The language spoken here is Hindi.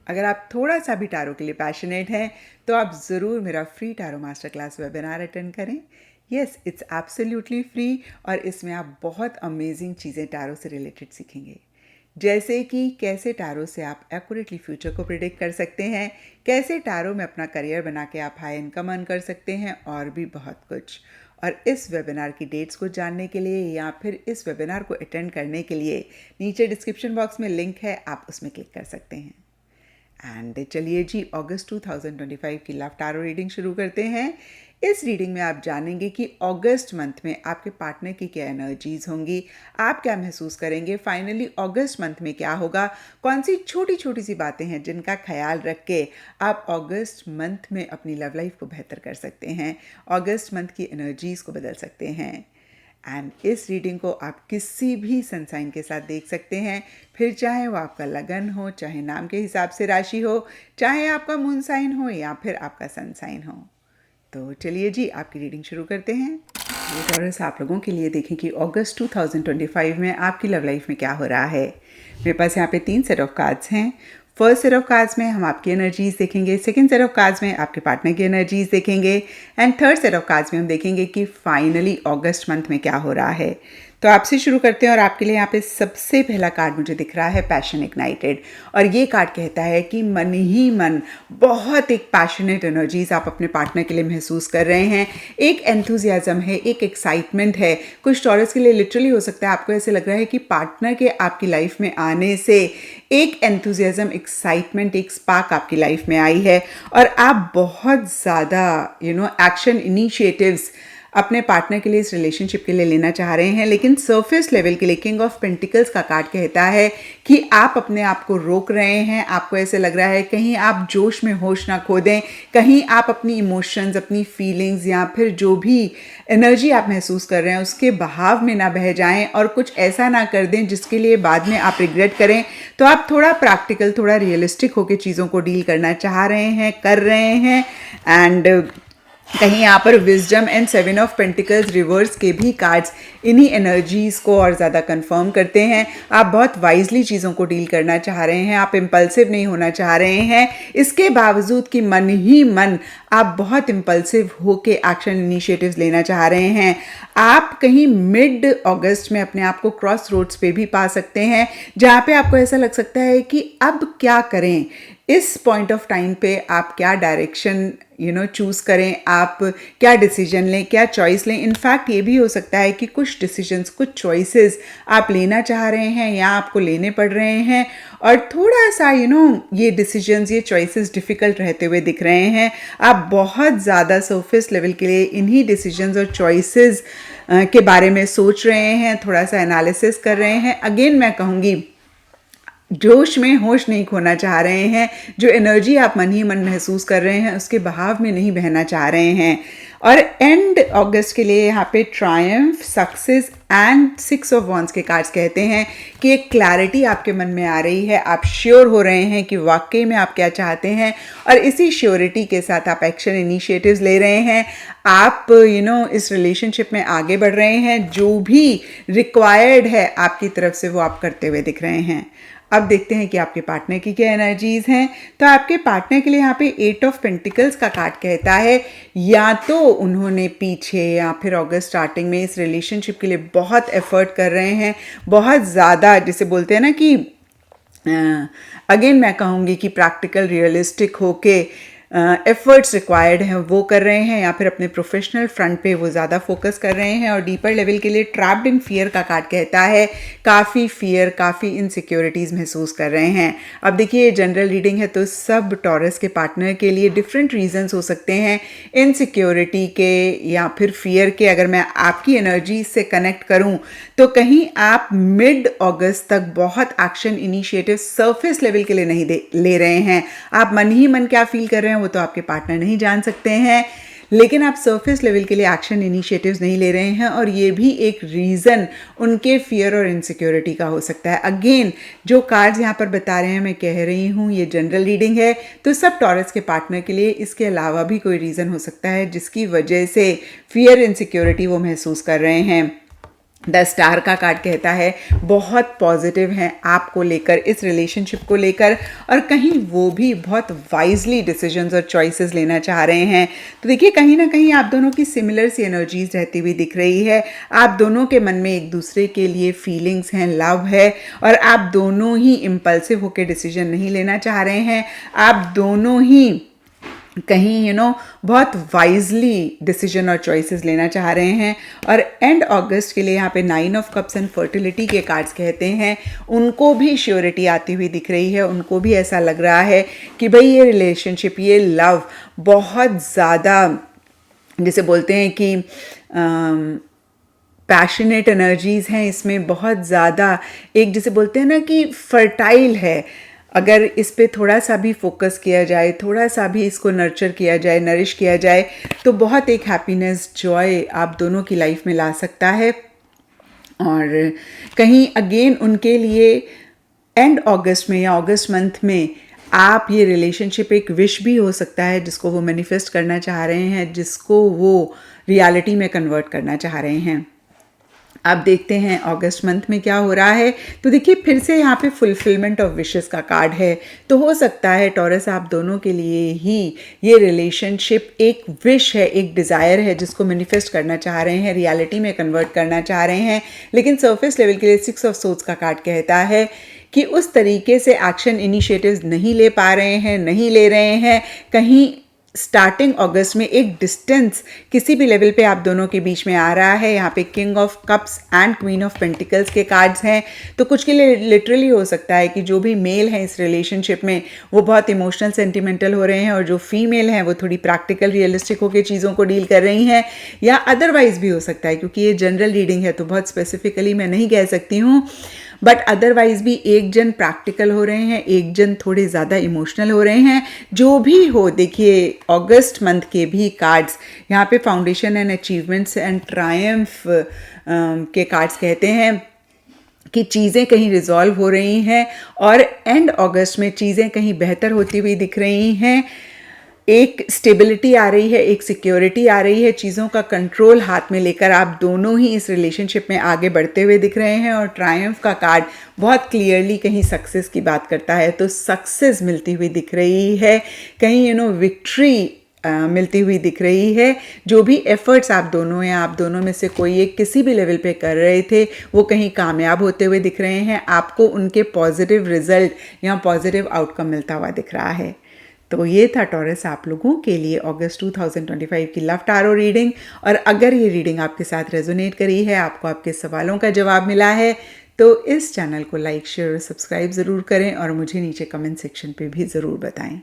अगर आप थोड़ा सा भी टैरो के लिए पैशनेट हैं तो आप ज़रूर मेरा free tarot master class webinar attend करें। यस, इट्स एब्सोल्युटली फ्री और इसमें आप बहुत अमेजिंग चीज़ें टैरो से रिलेटेड सीखेंगे। जैसे कि कैसे टैरो से आप एक्यूरेटली फ्यूचर को प्रिडिक्ट कर सकते हैं, कैसे टैरो में अपना करियर बना के आप हाई इनकम अर्न कर सकते हैं और भी बहुत कुछ। और इस वेबिनार की डेट्स को जानने के लिए या फिर इस वेबिनार को अटेंड करने के लिए नीचे डिस्क्रिप्शन बॉक्स में लिंक है, आप उसमें क्लिक कर सकते हैं। एंड चलिए जी, अगस्त 2025 की लव टैरो रीडिंग शुरू करते हैं। इस रीडिंग में आप जानेंगे कि अगस्त मंथ में आपके पार्टनर की क्या एनर्जीज होंगी, आप क्या महसूस करेंगे, फाइनली अगस्त मंथ में क्या होगा, कौन सी छोटी छोटी सी बातें हैं जिनका ख्याल रख के आप अगस्त मंथ में अपनी लव लाइफ को बेहतर कर सकते हैं, अगस्त मंथ की एनर्जीज को बदल सकते हैं। एंड इस रीडिंग को आप किसी भी सन साइन के साथ देख सकते हैं, फिर चाहे वो आपका लगन हो, चाहे नाम के हिसाब से राशि हो, चाहे आपका मून साइन हो या फिर आपका सन साइन हो। तो चलिए जी, आपकी रीडिंग शुरू करते हैं। ये टॉरस आप लोगों के लिए देखें कि अगस्त 2025 में आपकी लव लाइफ में क्या हो रहा है। मेरे पास यहाँ पे 3 सेट ऑफ कार्ड्स हैं। फर्स्ट सेट ऑफ कार्ड्स में हम आपकी एनर्जीज देखेंगे, सेकंड सेट ऑफ कार्ड्स में आपके पार्टनर की एनर्जीज देखेंगे and third set of cards में हम देखेंगे कि फाइनली अगस्त मंथ में क्या हो रहा है। तो आपसे शुरू करते हैं और आपके लिए यहाँ पे सबसे पहला कार्ड मुझे दिख रहा है पैशन इग्नाइटेड। और ये कार्ड कहता है कि मन ही मन बहुत एक पैशनेट एनर्जीज आप अपने पार्टनर के लिए महसूस कर रहे हैं। एक एंथुजियाज्म है, एक एक्साइटमेंट है। कुछ टॉरस के लिए लिटरली हो सकता है आपको ऐसे लग रहा है कि पार्टनर के आपकी लाइफ में आने से एक एंथुजियाज्म, एक्साइटमेंट, एक स्पार्क आपकी लाइफ में आई है और आप बहुत ज़्यादा एक्शन इनिशिएटिव्स अपने पार्टनर के लिए, इस रिलेशनशिप के लिए लेना चाह रहे हैं। लेकिन सरफेस लेवल के लिए किंग ऑफ पेंटिकल्स का कार्ड कहता है कि आप अपने आप को रोक रहे हैं। आपको ऐसे लग रहा है कहीं आप जोश में होश ना खो दें, कहीं आप अपनी इमोशंस, अपनी फीलिंग्स या फिर जो भी एनर्जी आप महसूस कर रहे हैं उसके बहाव में ना बह जाएं और कुछ ऐसा ना कर दें जिसके लिए बाद में आप रिग्रेट करें। तो आप थोड़ा प्रैक्टिकल, थोड़ा रियलिस्टिक होकर चीज़ों को डील करना चाह रहे हैं, कर रहे हैं। एंड कहीं यहाँ पर wisdom and 7 of pentacles reverse के भी कार्ड्स इन्हीं एनर्जीज़ को और ज़्यादा कंफर्म करते हैं। आप बहुत वाइजली चीज़ों को डील करना चाह रहे हैं, आप इम्पल्सिव नहीं होना चाह रहे हैं। इसके बावजूद कि मन ही मन आप बहुत इम्पल्सिव होके एक्शन इनिशिएटिव्स लेना चाह रहे हैं। आप कहीं मिड अगस्त में अपने आप को क्रॉस रोड्स पे भी पा सकते हैं जहाँ पे आपको ऐसा लग सकता है कि अब क्या करें। इस पॉइंट ऑफ टाइम पे आप क्या डायरेक्शन चूज़ करें, आप क्या डिसीजन लें, क्या चॉइस लें। इनफैक्ट ये भी हो सकता है कि कुछ डिसीजंस, कुछ चॉइसेस आप लेना चाह रहे हैं या आपको लेने पड़ रहे हैं और थोड़ा सा ये डिसीजंस, ये चॉइसेस डिफ़िकल्ट रहते हुए दिख रहे हैं। आप बहुत ज़्यादा सरफेस लेवल के लिए इन्हीं डिसीजंस और चॉइसेस के बारे में सोच रहे हैं, थोड़ा सा एनालिसिस कर रहे हैं। अगेन मैं कहूँगी, जोश में होश नहीं खोना चाह रहे हैं। जो एनर्जी आप मन ही मन महसूस कर रहे हैं उसके बहाव में नहीं बहना चाह रहे हैं। और एंड अगस्त के लिए यहाँ पे Triumph, success and 6 of wands के कार्ड्स कहते हैं कि एक क्लैरिटी आपके मन में आ रही है। आप श्योर हो रहे हैं कि वाकई में आप क्या चाहते हैं और इसी श्योरिटी के साथ आप एक्शन इनिशिएटिव्स ले रहे हैं। आप इस रिलेशनशिप में आगे बढ़ रहे हैं। जो भी रिक्वायर्ड है आपकी तरफ से वो आप करते हुए दिख रहे हैं। अब देखते हैं कि आपके पार्टनर की क्या एनर्जीज हैं। तो आपके पार्टनर के लिए यहाँ पे 8 ऑफ पेंटिकल्स का कार्ड कहता है या तो उन्होंने पीछे या फिर अगस्त स्टार्टिंग में इस रिलेशनशिप के लिए बहुत एफर्ट कर रहे हैं, बहुत ज़्यादा, जिसे बोलते हैं ना कि अगेन मैं कहूँगी कि प्रैक्टिकल, रियलिस्टिक होके एफर्ट्स रिक्वायर्ड हैं वो कर रहे हैं या फिर अपने प्रोफेशनल फ्रंट पे वो ज़्यादा फोकस कर रहे हैं। और डीपर लेवल के लिए ट्रैप्ड इन फियर का कार्ड कहता है काफ़ी फियर, काफ़ी इनसिक्योरिटीज़ महसूस कर रहे हैं। अब देखिए, जनरल रीडिंग है तो सब टॉरस के पार्टनर के लिए डिफरेंट रीजंस हो सकते हैं इनसिक्योरिटी के या फिर फियर के। अगर मैं आपकी एनर्जी से कनेक्ट करूं तो कहीं आप मिड अगस्त तक बहुत एक्शन इनिशिएटिव सरफेस लेवल के लिए नहीं ले रहे हैं। आप मन ही मन क्या फील कर रहे हैं वो तो आपके पार्टनर नहीं जान सकते हैं, लेकिन आप सरफेस लेवल के लिए एक्शन इनिशिएटिव्स नहीं ले रहे हैं और ये भी एक रीज़न उनके फियर और इनसिक्योरिटी का हो सकता है। अगेन जो कार्ड्स यहाँ पर बता रहे हैं, मैं कह रही हूँ ये जनरल रीडिंग है तो सब टॉरस के पार्टनर के लिए इसके अलावा भी कोई रीज़न हो सकता है जिसकी वजह से फियर, इनसिक्योरिटी वो महसूस कर रहे हैं। द स्टार का कार्ड कहता है बहुत पॉजिटिव हैं आपको लेकर, इस रिलेशनशिप को लेकर, और कहीं वो भी बहुत वाइजली डिसीजंस और चॉइसेस लेना चाह रहे हैं। तो देखिए कहीं ना कहीं आप दोनों की सिमिलर सी एनर्जीज रहती हुई दिख रही है। आप दोनों के मन में एक दूसरे के लिए फीलिंग्स हैं, लव है, और आप दोनों ही इम्पल्सिव होकर डिसीजन नहीं लेना चाह रहे हैं। आप दोनों ही कहीं बहुत वाइजली डिसीजन और चॉइसेस लेना चाह रहे हैं। और एंड अगस्त के लिए यहाँ पे 9 ऑफ कप्स एंड फर्टिलिटी के कार्ड्स कहते हैं उनको भी श्योरिटी आती हुई दिख रही है। उनको भी ऐसा लग रहा है कि भाई ये रिलेशनशिप, ये लव बहुत ज़्यादा, जैसे बोलते हैं कि पैशनेट एनर्जीज़ हैं इसमें, बहुत ज़्यादा एक जैसे बोलते हैं ना कि फर्टाइल है। अगर इस पे थोड़ा सा भी फोकस किया जाए, थोड़ा सा भी इसको नर्चर किया जाए, नरिश किया जाए, तो बहुत एक हैप्पीनेस, जॉय आप दोनों की लाइफ में ला सकता है। और कहीं अगेन उनके लिए एंड अगस्त में या अगस्त मंथ में आप ये रिलेशनशिप एक विश भी हो सकता है जिसको वो मैनिफेस्ट करना चाह रहे हैं, जिसको वो रियलिटी में कन्वर्ट करना चाह रहे हैं। आप देखते हैं अगस्त मंथ में क्या हो रहा है। तो देखिए फिर से यहाँ पे फुलफिलमेंट ऑफ विशेस का कार्ड है। तो हो सकता है टॉरस आप दोनों के लिए ही ये रिलेशनशिप एक विश है, एक डिज़ायर है जिसको मैनिफेस्ट करना चाह रहे हैं, रियलिटी में कन्वर्ट करना चाह रहे हैं। लेकिन सरफेस लेवल के लिए 6 ऑफ सोर्ड्स का कार्ड कहता है कि उस तरीके से एक्शन इनिशिएटिव्स नहीं ले पा रहे हैं, नहीं ले रहे हैं। कहीं स्टार्टिंग अगस्त में एक डिस्टेंस किसी भी लेवल पे आप दोनों के बीच में आ रहा है। यहाँ पे king of cups and queen of pentacles के कार्ड्स हैं। तो कुछ के लिए लिटरली हो सकता है कि जो भी मेल हैं इस रिलेशनशिप में वो बहुत इमोशनल सेंटिमेंटल हो रहे हैं, और जो फीमेल हैं वो थोड़ी प्रैक्टिकल रियलिस्टिक होकर चीज़ों को डील कर रही हैं, या अदरवाइज भी हो सकता है। क्योंकि ये जनरल रीडिंग है तो बहुत स्पेसिफिकली मैं नहीं कह सकती हूँ, बट अदरवाइज भी एक जन प्रैक्टिकल हो रहे हैं, एक जन थोड़े ज़्यादा इमोशनल हो रहे हैं। जो भी हो, देखिए अगस्त मंथ के भी कार्ड्स यहाँ पे foundation and achievements and Triumph के कार्ड्स कहते हैं कि चीज़ें कहीं रिजॉल्व हो रही हैं, और एंड अगस्त में चीज़ें कहीं बेहतर होती हुई दिख रही हैं। एक स्टेबिलिटी आ रही है, एक सिक्योरिटी आ रही है, चीज़ों का कंट्रोल हाथ में लेकर आप दोनों ही इस रिलेशनशिप में आगे बढ़ते हुए दिख रहे हैं। और ट्रायम्फ का कार्ड बहुत क्लियरली कहीं सक्सेस की बात करता है, तो सक्सेस मिलती हुई दिख रही है, कहीं विक्ट्री मिलती हुई दिख रही है। जो भी एफर्ट्स आप दोनों हैं, आप दोनों में से कोई एक किसी भी लेवल पे कर रहे थे, वो कहीं कामयाब होते हुए दिख रहे हैं। आपको उनके पॉजिटिव रिजल्ट या पॉजिटिव आउटकम मिलता हुआ दिख रहा है। तो ये था टॉरस आप लोगों के लिए अगस्त 2025 की लव टारो रीडिंग। और अगर ये रीडिंग आपके साथ रेजोनेट करी है, आपको आपके सवालों का जवाब मिला है, तो इस चैनल को लाइक, शेयर और सब्सक्राइब ज़रूर करें, और मुझे नीचे कमेंट सेक्शन पे भी ज़रूर बताएं।